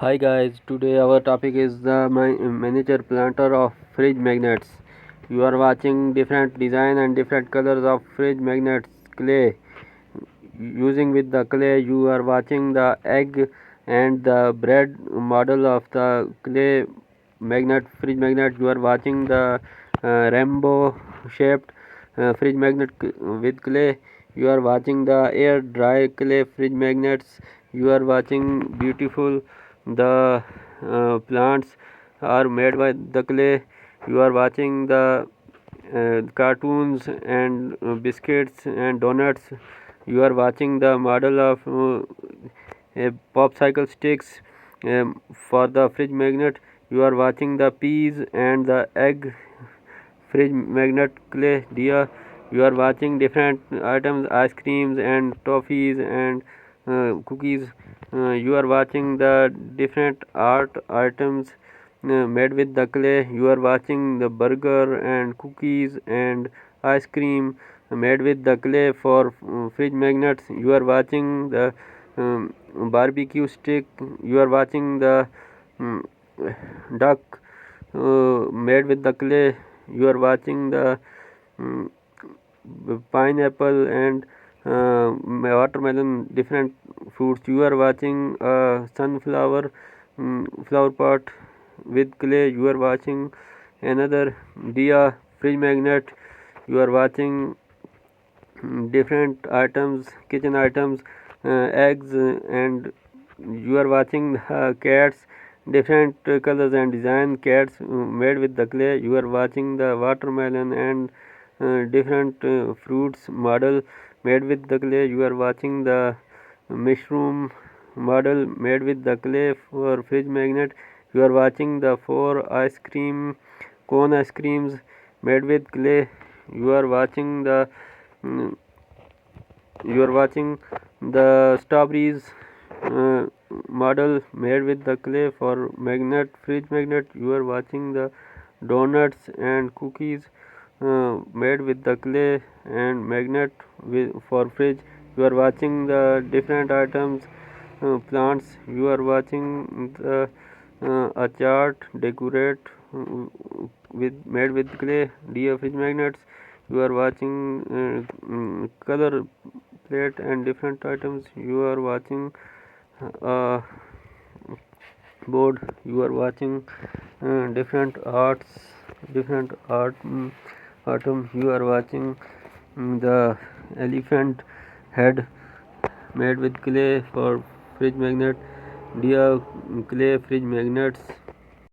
Hi guys, today our topic is the miniature planter of fridge magnets. You are watching different design and different colors of fridge magnets clay. Using with the clay, you are watching the egg and the bread model of the clay fridge magnet. You are watching the rainbow shaped fridge magnet with clay. You are watching the air dry clay fridge magnets. You are watching beautiful the plants are made by the clay. You are watching the cartoons and biscuits and donuts. You are watching the model of popsicle sticks for the fridge magnet. You are watching the peas and the egg fridge magnet clay dia. You are watching different items, ice creams and toffees and cookies. You are watching the different art items made with the clay. You are watching the burger and cookies and ice cream made with the clay for fridge magnets. You are watching the barbecue stick. You are watching the um, duck made with the clay. You are watching the um, pineapple and watermelon different fruits. You are watching sunflower flower pot with clay. You are watching another dia fridge magnet. You are watching different items, kitchen items, eggs, and you are watching cats, different colors and design cats made with the clay. You are watching the watermelon and different fruits model made with the clay. You are watching the mushroom model made with the clay for fridge magnet. You are watching the four ice cream cone ice creams made with clay. You are watching the mm, you are watching the strawberries uh, model made with the clay for fridge magnet. You are watching the donuts and cookies made with the clay and magnet for fridge. You are watching the different items, plants. You are watching the a chart decorate with made with clay dear fridge magnets. You are watching color plate and different items. You are watching uh, board. You are watching different arts, different atom. You are watching the elephant head made with clay for fridge magnet. Dear clay fridge magnets.